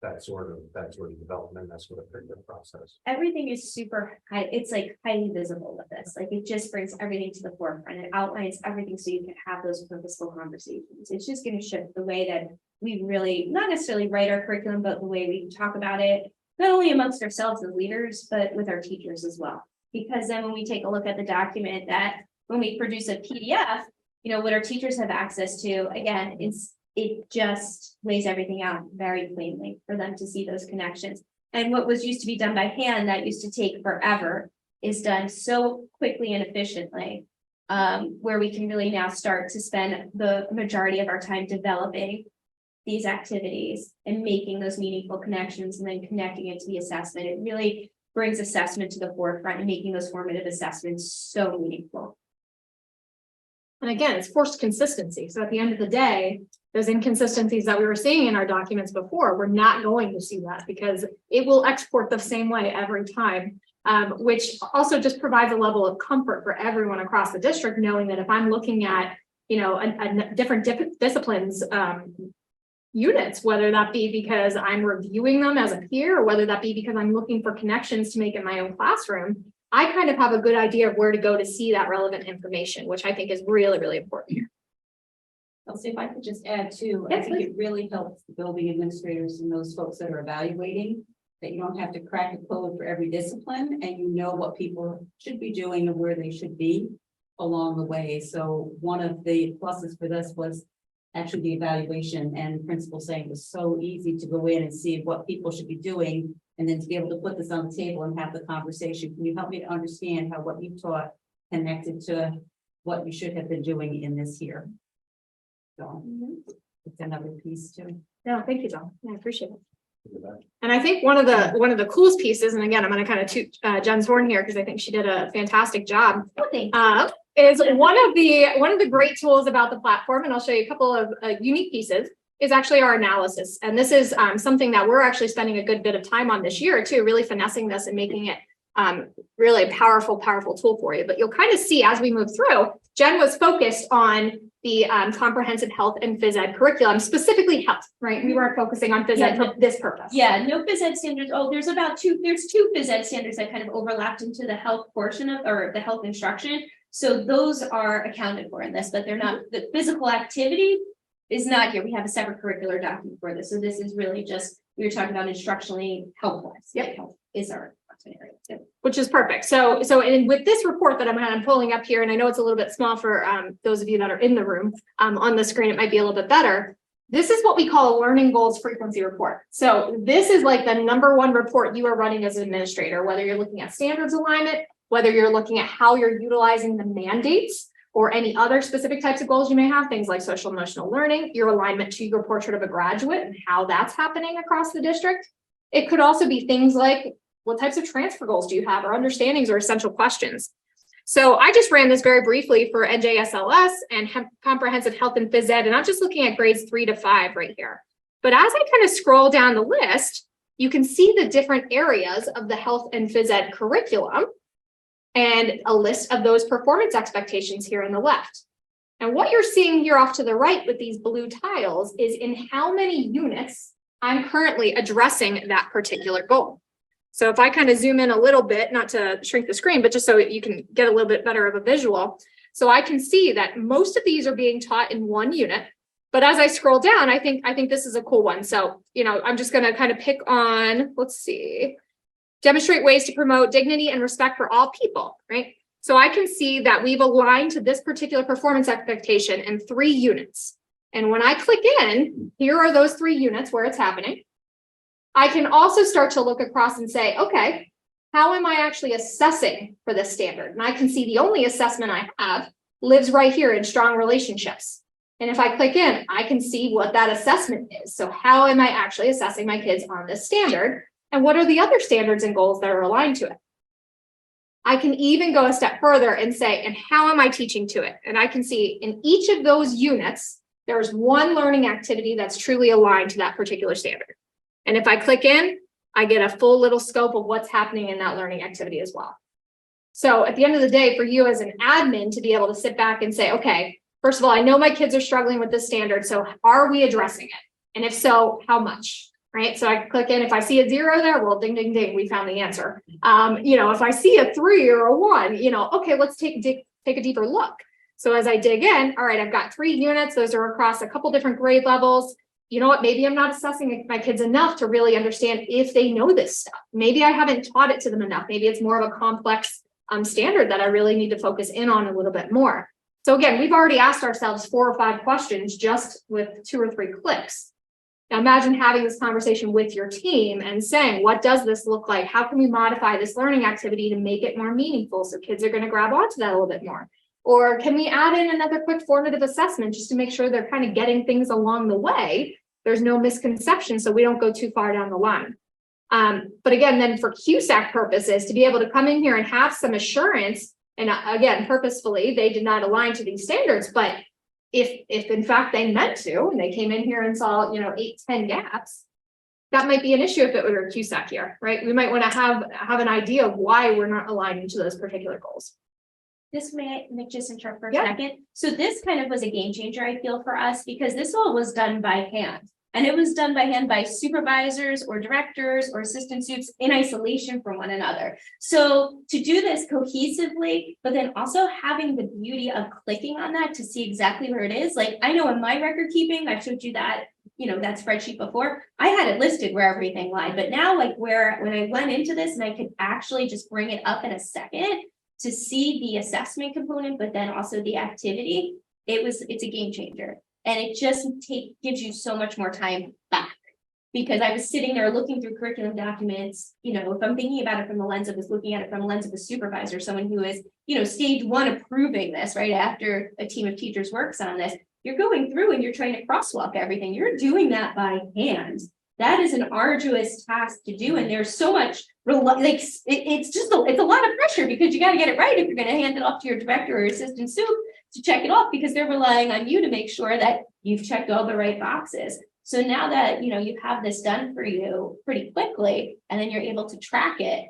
Speaker 7: that sort of development, that sort of process.
Speaker 4: Everything is super high. It's like highly visible with this. Like it just brings everything to the forefront. It outlines everything so you can have those purposeful conversations. It's just going to shift the way that we really not necessarily write our curriculum, but the way we talk about it, not only amongst ourselves as leaders, but with our teachers as well. Because then when we take a look at the document, that when we produce a PDF, what our teachers have access to, again, it just lays everything out very plainly for them to see those connections. And what was used to be done by hand, that used to take forever, is done so quickly and efficiently, where we can really now start to spend the majority of our time developing these activities and making those meaningful connections and then connecting it to the assessment. It really brings assessment to the forefront and making those formative assessments so meaningful.
Speaker 1: And again, it's forced consistency. So at the end of the day, those inconsistencies that we were seeing in our documents before, we're not going to see that because it will export the same way every time, which also just provides a level of comfort for everyone across the district, knowing that if I'm looking at, a different disciplines units, whether that be because I'm reviewing them as a peer or whether that be because I'm looking for connections to make in my own classroom, I kind of have a good idea of where to go to see that relevant information, which I think is really, really important here.
Speaker 3: I'll see if I could just add too, I think it really helps the building administrators and those folks that are evaluating that you don't have to crack a code for every discipline and you know what people should be doing and where they should be along the way. So one of the pluses for this was actually the evaluation and principal saying it was so easy to go in and see what people should be doing and then to be able to put this on the table and have the conversation. Can you help me to understand how what you've taught connected to what you should have been doing in this year? So it's another piece too.
Speaker 1: No, thank you, Dawn. I appreciate it. And I think one of the coolest pieces, and again, I'm going to kind of toot Jen's horn here because I think she did a fantastic job. Is one of the great tools about the platform, and I'll show you a couple of unique pieces, is actually our analysis. And this is something that we're actually spending a good bit of time on this year too, really finessing this and making it really a powerful tool for you. But you'll kind of see as we move through, Jen was focused on the comprehensive health and phys ed curriculum, specifically health, right? We weren't focusing on phys ed for this purpose.
Speaker 4: Yeah, no phys ed standards. Oh, there's two phys ed standards that kind of overlapped into the health portion of, or the health instruction. So those are accounted for in this, but they're not, the physical activity is not here. We have a separate curricular document for this. So this is really just, we were talking about instructionally health. Yep. Health is our area. Yep.
Speaker 1: Which is perfect. So and with this report that I'm pulling up here, and I know it's a little bit small for those of you that are in the room, on the screen, it might be a little bit better. This is what we call a learning goals frequency report. So this is like the #1 report you are running as an administrator, whether you're looking at standards alignment, whether you're looking at how you're utilizing the mandates or any other specific types of goals you may have, things like social emotional learning, your alignment to your portrait of a graduate and how that's happening across the district. It could also be things like, what types of transfer goals do you have, or understandings or essential questions? So I just ran this very briefly for NJSLS and comprehensive health and phys ed, and I'm just looking at grades 3 to 5 right here. But as I kind of scroll down the list, you can see the different areas of the health and phys ed curriculum and a list of those performance expectations here on the left. And what you're seeing here off to the right with these blue tiles is in how many units I'm currently addressing that particular goal. So if I kind of zoom in a little bit, not to shrink the screen, but just so you can get a little bit better of a visual. So I can see that most of these are being taught in 1 unit. But as I scroll down, I think this is a cool one. So, I'm just going to kind of pick on, let's see, demonstrate ways to promote dignity and respect for all people, right? So I can see that we've aligned to this particular performance expectation in 3 units. And when I click in, here are those 3 units where it's happening. I can also start to look across and say, okay, how am I actually assessing for this standard? And I can see the only assessment I have lives right here in strong relationships. And if I click in, I can see what that assessment is. So how am I actually assessing my kids on this standard? And what are the other standards and goals that are aligned to it? I can even go a step further and say, and how am I teaching to it? And I can see in each of those units, there's 1 learning activity that's truly aligned to that particular standard. And if I click in, I get a full little scope of what's happening in that learning activity as well. So at the end of the day, for you as an admin to be able to sit back and say, okay, first of all, I know my kids are struggling with this standard. So are we addressing it? And if so, how much? Right? So I click in, if I see a 0 there, well, ding, ding, ding, we found the answer. If I see a 3 or a 1, okay, let's take a deeper look. So as I dig in, all right, I've got 3 units. Those are across a couple different grade levels. You know what, maybe I'm not assessing my kids enough to really understand if they know this stuff. Maybe I haven't taught it to them enough. Maybe it's more of a complex standard that I really need to focus in on a little bit more. So again, we've already asked ourselves 4 or 5 questions just with 2 or 3 clicks. Now imagine having this conversation with your team and saying, what does this look like? How can we modify this learning activity to make it more meaningful so kids are going to grab onto that a little bit more? Or can we add in another quick formative assessment just to make sure they're kind of getting things along the way? There's no misconception, so we don't go too far down the line. But again, then for CUSAC purposes, to be able to come in here and have some assurance, and again, purposefully, they did not align to these standards, but if in fact they meant to, and they came in here and saw, 8, 10 gaps, that might be an issue if it were a CUSAC here, right? We might want to have an idea of why we're not aligning to those particular goals.
Speaker 4: This may just interrupt for a
Speaker 1: Yeah.
Speaker 4: second. So this kind of was a game changer, I feel, for us, because this all was done by hand. And it was done by hand by supervisors or directors or assistant supes in isolation from one another. So to do this cohesively, but then also having the beauty of clicking on that to see exactly where it is. Like I know in my record keeping, I showed you that, that spreadsheet before, I had it listed where everything lied. But now when I went into this and I could actually just bring it up in a second to see the assessment component, but then also the activity, it's a game changer. And it just gives you so much more time back, because I was sitting there looking through curriculum documents. If I'm thinking about it from the lens of looking at it from the lens of a supervisor, someone who is, stage 1 approving this right after a team of teachers works on this, you're going through and you're trying to crosswalk everything. You're doing that by hand. That is an arduous task to do. And there's so much, it's a lot of pressure, because you got to get it right if you're going to hand it off to your director or assistant sup to check it off, because they're relying on you to make sure that you've checked all the right boxes. So now that, you have this done for you pretty quickly, and then you're able to track it,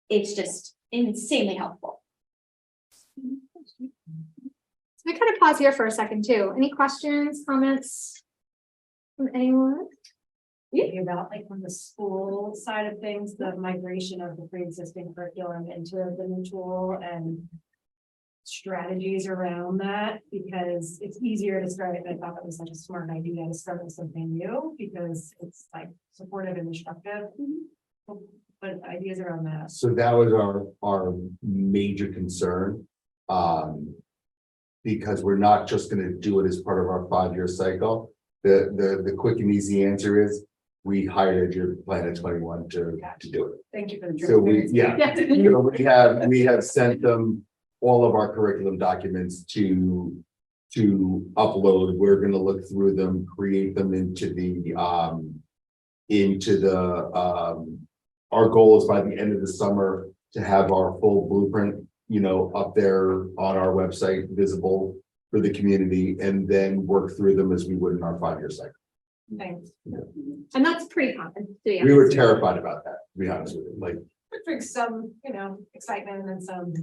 Speaker 4: it's just insanely helpful.
Speaker 1: So we kind of pause here for a second too. Any questions, comments from anyone?
Speaker 6: About from the school side of things, the migration of the pre-existing curriculum into the new tool and strategies around that, because it's easier to start. I thought that was such a smart idea to start with something new, because it's supportive and instructive. But ideas around that.
Speaker 10: So that was our major concern. Because we're not just going to do it as part of our 5-year cycle. The quick and easy answer is we hired your Planet 21 to do it.
Speaker 6: Thank you for the
Speaker 10: So we have sent them all of our curriculum documents to upload. We're gonna look through them, create them into the our goal is by the end of the summer to have our full blueprint, you know, up there on our website, visible for the community, and then work through them as we would in our 5-year cycle.
Speaker 6: Thanks.
Speaker 1: And that's pretty common. So, yeah.
Speaker 10: We were terrified about that, to be honest with you, like,
Speaker 6: It brings some, excitement and some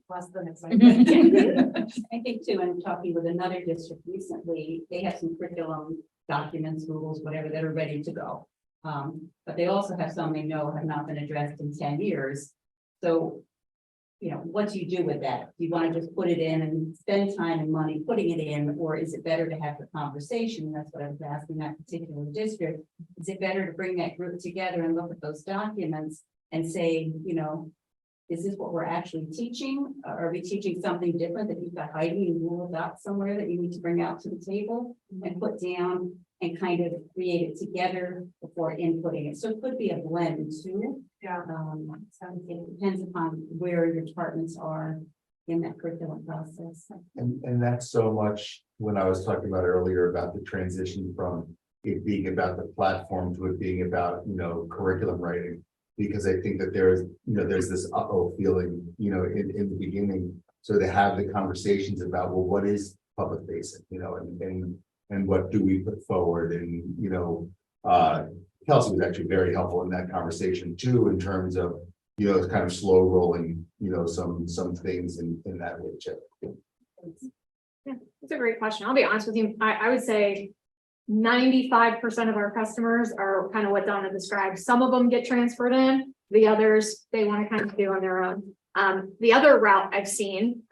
Speaker 6: less than excitement.
Speaker 3: I think too, and talking with another district recently, they have some curriculum documents, rules, whatever, that are ready to go. But they also have some they know have not been addressed in 10 years. So, what do you do with that? Do you want to just put it in and spend time and money putting it in, or is it better to have the conversation? That's what I was asking that particular district. Is it better to bring that group together and look at those documents and say, is this what we're actually teaching? Are we teaching something different that you've got hiding and ruled out somewhere that you need to bring out to the table and put down and kind of create it together before inputting it? So it could be a blend too.
Speaker 6: Yeah.
Speaker 3: So it depends upon where your departments are in that curriculum process.
Speaker 10: and that's so much when I was talking about earlier about the transition from it being about the platform to it being about, curriculum writing. Because I think that there's this feeling, in the beginning. So to have the conversations about, well, what is public facing, and what do we put forward? And, Kelsey was actually very helpful in that conversation too, in terms of, kind of slow rolling, some things in that relationship.
Speaker 1: Yeah, that's a great question. I'll be honest with you. I would say 95% of our customers are kind of what Donna described. Some of them get transferred in, the others they want to kind of do on their own. The other route I've seen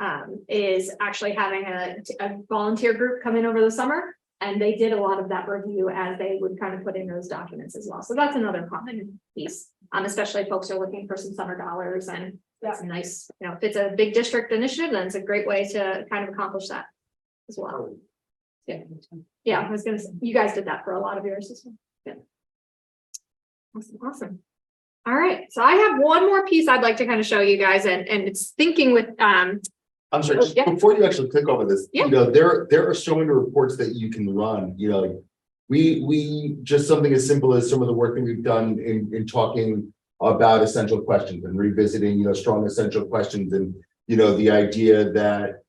Speaker 1: is actually having a volunteer group come in over the summer, and they did a lot of that review as they would kind of put in those documents as well. So that's another common piece, especially if folks are looking for some summer dollars, and that's a nice, if it's a big district initiative, then it's a great way to kind of accomplish that as well. Yeah, I was gonna say, you guys did that for a lot of yours as well. Yeah. Awesome. All right, so I have one more piece I'd like to kind of show you guys, and it's thinking with
Speaker 10: I'm sorry, just before you actually click over this, there are so many reports that you can run, we just something as simple as some of the work that we've done in talking about essential questions and revisiting, strong essential questions, and, the idea that,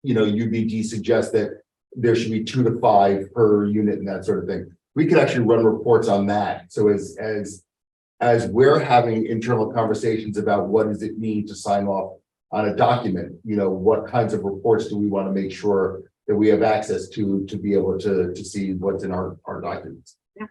Speaker 10: UBD suggests that there should be 2 to 5 per unit and that sort of thing. We could actually run reports on that. So as we're having internal conversations about what does it mean to sign off on a document, what kinds of reports do we want to make sure that we have access to be able to see what's in our documents.
Speaker 1: Yeah,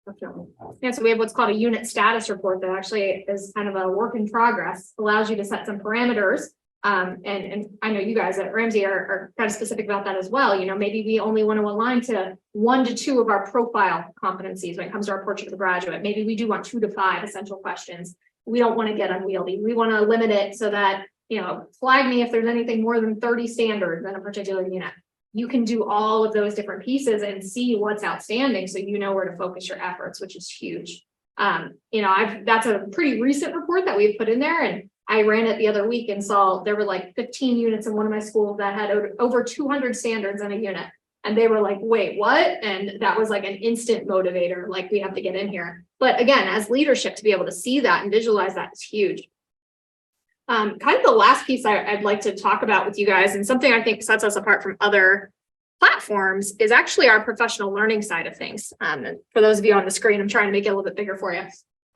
Speaker 1: definitely. Yeah, so we have what's called a unit status report that actually is kind of a work in progress, allows you to set some parameters. And I know you guys at Ramsey are kind of specific about that as well. Maybe we only want to align to 1 to 2 of our profile competencies when it comes to our portrait of the graduate. Maybe we do want 2 to 5 essential questions. We don't want to get unwieldy. We want to limit it so that, flag me if there's anything more than 30 standards in a particular unit. You can do all of those different pieces and see what's outstanding, so you know where to focus your efforts, which is huge. That's a pretty recent report that we've put in there, and I ran it the other week and saw there were like 15 units in one of my schools that had over 200 standards in a unit. And they were like, wait, what? And that was like an instant motivator, like we have to get in here. But again, as leadership, to be able to see that and visualize that is huge. Kind of the last piece I'd like to talk about with you guys, and something I think sets us apart from other platforms, is actually our professional learning side of things. For those of you on the screen, I'm trying to make it a little bit bigger for you.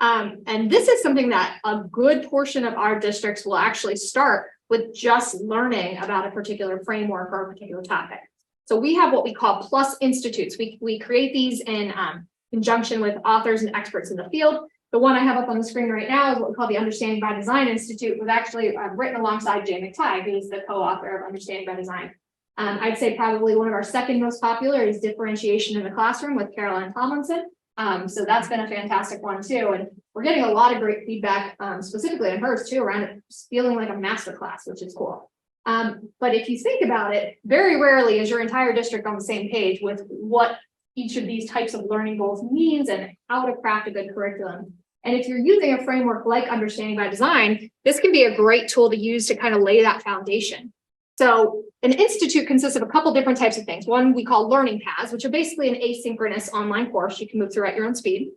Speaker 1: And this is something that a good portion of our districts will actually start with just learning about a particular framework or a particular topic. So we have what we call Plus Institutes. We create these in conjunction with authors and experts in the field. The one I have up on the screen right now is what we call the Understanding by Design Institute, was actually written alongside Jay McTighe, who is the co-author of Understanding by Design. I'd say probably one of our second most popular is Differentiation in the Classroom with Caroline Tomlinson. So that's been a fantastic one too. And we're getting a lot of great feedback, specifically on hers too, around it feeling like a masterclass, which is cool. But if you think about it, very rarely is your entire district on the same page with what each of these types of learning goals means and how to craft a good curriculum. And if you're using a framework like Understanding by Design, this can be a great tool to use to kind of lay that foundation. So an institute consists of a couple different types of things. One we call learning paths, which are basically an asynchronous online course you can move through at your own speed.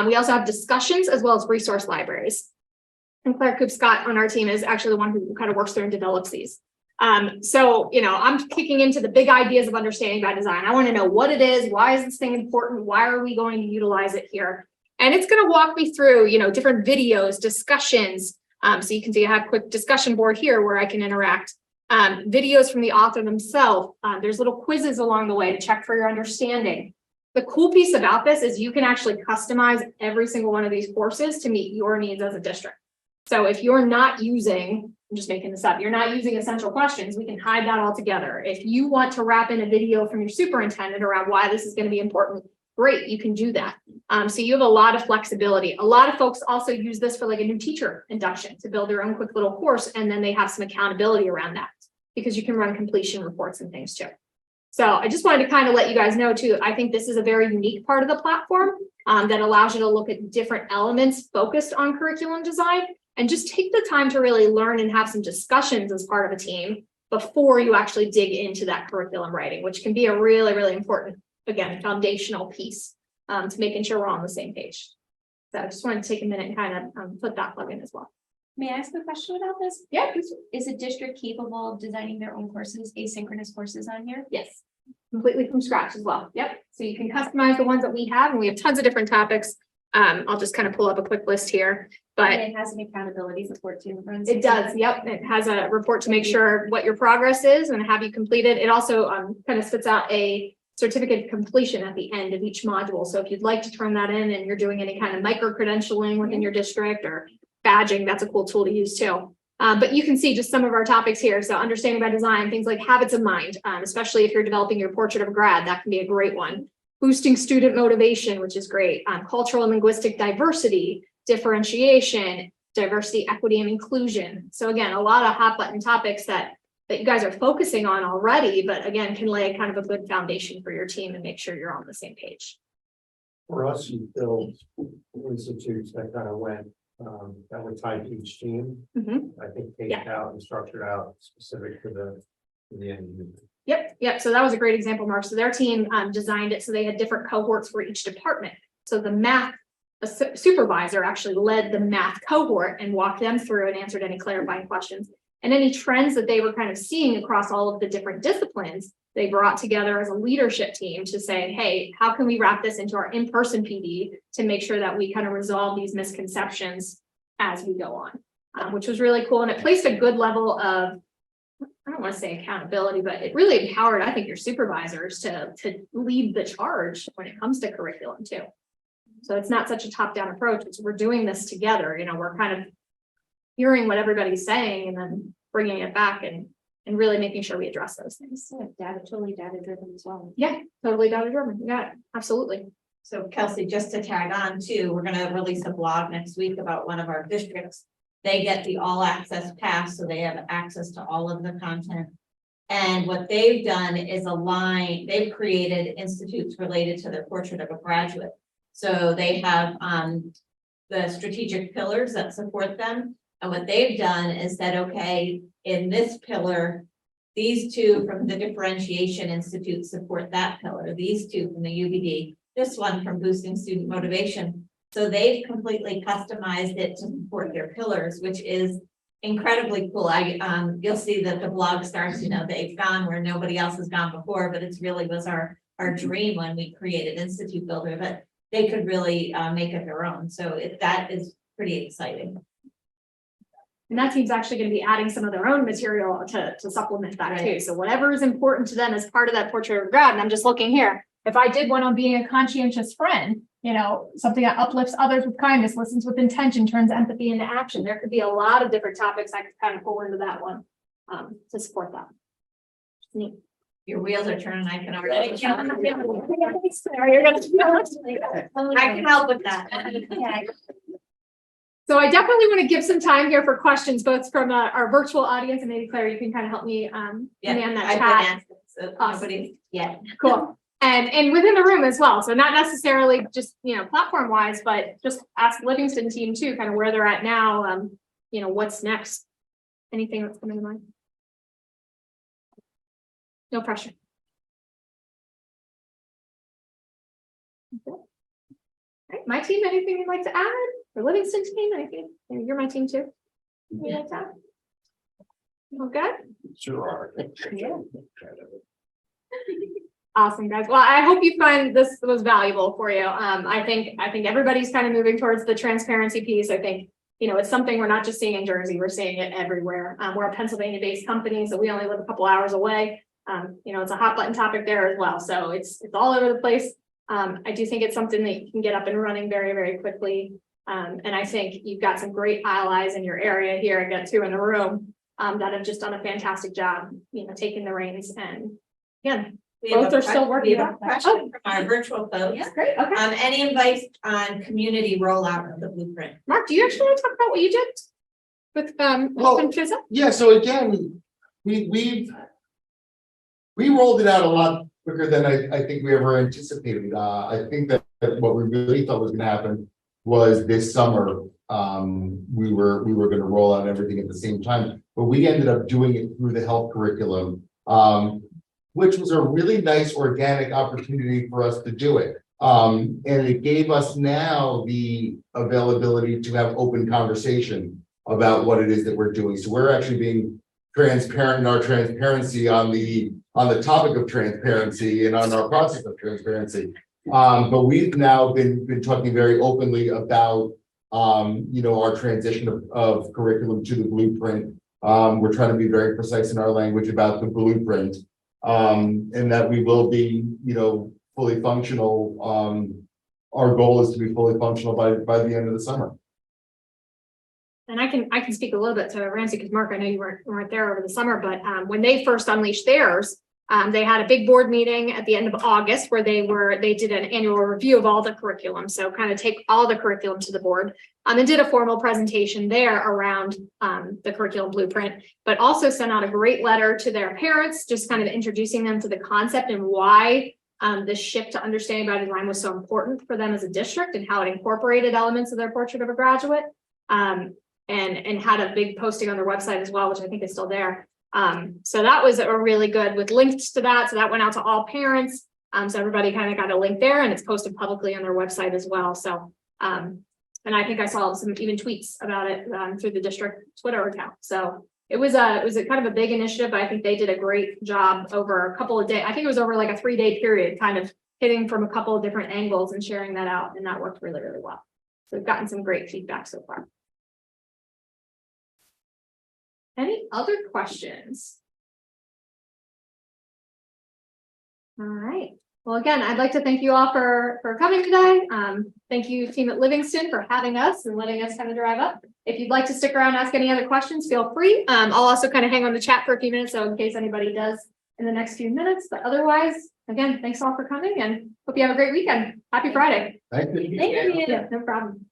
Speaker 1: We also have discussions as well as resource libraries. And Claire Coop-Scott on our team is actually the one who kind of works through and develops these. So, I'm kicking into the big ideas of Understanding by Design. I want to know what it is. Why is this thing important? Why are we going to utilize it here? And it's going to walk me through, different videos, discussions. So you can see I have a quick discussion board here where I can interact. Videos from the author themselves. There's little quizzes along the way to check for your understanding. The cool piece about this is you can actually customize every single one of these courses to meet your needs as a district. So if you're not using, I'm just making this up, you're not using essential questions, we can hide that all together. If you want to wrap in a video from your superintendent around why this is going to be important, great, you can do that. So you have a lot of flexibility. A lot of folks also use this for like a new teacher induction to build their own quick little course, and then they have some accountability around that because you can run completion reports and things too. So I just wanted to kind of let you guys know too, I think this is a very unique part of the platform that allows you to look at different elements focused on curriculum design and just take the time to really learn and have some discussions as part of a team before you actually dig into that curriculum writing, which can be a really, really important, again, foundational piece to making sure we're on the same page. So I just wanted to take a minute and kind of put that plug in as well.
Speaker 4: May I ask a question about this?
Speaker 1: Yeah, please.
Speaker 4: Is a district capable of designing their own courses, asynchronous courses on here?
Speaker 1: Yes, completely from scratch as well. Yep. So you can customize the ones that we have, and we have tons of different topics. I'll just kind of pull up a quick list here, but
Speaker 4: And it has an accountability report too.
Speaker 1: it does. Yep. It has a report to make sure what your progress is and have you completed. It also kind of spits out a certificate of completion at the end of each module. So if you'd like to turn that in and you're doing any kind of micro credentialing within your district or badging, that's a cool tool to use too. But you can see just some of our topics here. So Understanding by Design, things like habits of mind, especially if you're developing your portrait of a grad, that can be a great one. Boosting student motivation, which is great. Cultural and linguistic diversity, differentiation, diversity, equity, and inclusion. So again, a lot of hot button topics that you guys are focusing on already, but again, can lay kind of a good foundation for your team and make sure you're on the same page.
Speaker 7: For us, you build institutes that kind of went, that were tied to each team. I think paced out and structured out specific to the end user.
Speaker 1: Yep. So that was a great example, Mark. So their team designed it so they had different cohorts for each department. So the math supervisor actually led the math cohort and walked them through and answered any clarifying questions. And any trends that they were kind of seeing across all of the different disciplines, they brought together as a leadership team to say, hey, how can we wrap this into our in-person PD to make sure that we kind of resolve these misconceptions as we go on, which was really cool. And it placed a good level of, I don't want to say accountability, but it really empowered, I think, your supervisors to lead the charge when it comes to curriculum too. So it's not such a top-down approach. It's we're doing this together. We're kind of hearing what everybody's saying and then bringing it back and really making sure we address those things.
Speaker 4: Totally data-driven as well.
Speaker 1: Yeah, totally data-driven. Yeah, absolutely.
Speaker 3: So Kelsey, just to tag on too, we're gonna release a blog next week about one of our districts. They get the all access pass, so they have access to all of the content. And what they've done is they've created institutes related to their portrait of a graduate. So they have the strategic pillars that support them. And what they've done is said, okay, in this pillar, these two from the Differentiation Institute support that pillar, these two from the UBD, this one from Boosting Student Motivation. So they've completely customized it to support their pillars, which is incredibly cool. You'll see that the blog starts, they've gone where nobody else has gone before, but it's really was our dream when we created Institute Builder, that they could really make it their own. So that is pretty exciting.
Speaker 1: And that team's actually going to be adding some of their own material to supplement that too. So whatever is important to them as part of that portrait of a grad, and I'm just looking here. If I did one on being a conscientious friend, something that uplifts others with kindness, listens with intention, turns empathy into action. There could be a lot of different topics I could kind of pull into that one to support that. Neat.
Speaker 3: Your wheels are turning. I can already. I can help with that.
Speaker 1: So I definitely want to give some time here for questions, both from our virtual audience and maybe Claire, you can kind of help me man that chat.
Speaker 3: So awesome. Yet.
Speaker 1: Cool. And within the room as well. So not necessarily just, platform wise, but just ask Livingston team too, kind of where they're at now. What's next? Anything that's coming to mind? No pressure. Okay. All right, my team, anything you'd like to add? Or Livingston team, anything? You're my team too. You like that? All good?
Speaker 2: Sure are.
Speaker 1: Awesome, guys. Well, I hope you find this was valuable for you. I think everybody's kind of moving towards the transparency piece. I think, it's something we're not just seeing in Jersey, we're seeing it everywhere. We're a Pennsylvania-based company, so we only live a couple hours away. It's a hot button topic there as well. So it's all over the place. I do think it's something that you can get up and running very, very quickly. And I think you've got some great allies in your area here, I get two in the room, that have just done a fantastic job, taking the reins. And again, both are still working.
Speaker 11: We have a question from our virtual folks.
Speaker 1: Yeah, great. Okay.
Speaker 11: Any advice on community rollout of the blueprint?
Speaker 1: Mark, do you actually want to talk about what you did with
Speaker 10: Well,
Speaker 1: Trizza?
Speaker 10: Yeah, so again, we rolled it out a lot quicker than I think we ever anticipated. I think that what we really thought was gonna happen was this summer, we were gonna roll out everything at the same time, but we ended up doing it through the health curriculum, which was a really nice organic opportunity for us to do it. And it gave us now the availability to have open conversation about what it is that we're doing. So we're actually being transparent in our transparency on the topic of transparency and on our process of transparency. But we've now been talking very openly about our transition of curriculum to the blueprint. We're trying to be very precise in our language about the blueprint, and that we will be, fully functional. Our goal is to be fully functional by the end of the summer.
Speaker 1: And I can speak a little bit to Ramsey, because Mark, I know you weren't there over the summer, but when they first unleashed theirs, they had a big board meeting at the end of August where they did an annual review of all the curriculum. So kind of take all the curriculum to the board, and did a formal presentation there around the curriculum blueprint, but also sent out a great letter to their parents, just kind of introducing them to the concept and why the shift to understanding by design was so important for them as a district, and how it incorporated elements of their portrait of a graduate. And had a big posting on their website as well, which I think is still there. So that was a really good with links to that. So that went out to all parents. So everybody kind of got a link there, and it's posted publicly on their website as well. So, and I think I saw some even tweets about it through the district Twitter account. So it was a kind of a big initiative, but I think they did a great job over a couple of days. I think it was over like a 3-day period, kind of hitting from a couple of different angles and sharing that out. And that worked really, really well. So we've gotten some great feedback so far. Any other questions? All right. Well, again, I'd like to thank you all for coming today. Thank you, team at Livingston, for having us and letting us kind of drive up. If you'd like to stick around and ask any other questions, feel free. I'll also kind of hang on the chat for a few minutes, so in case anybody does in the next few minutes. But otherwise, again, thanks all for coming, and hope you have a great weekend. Happy Friday.
Speaker 10: Thank you.
Speaker 1: Thank you. Yeah, no problem.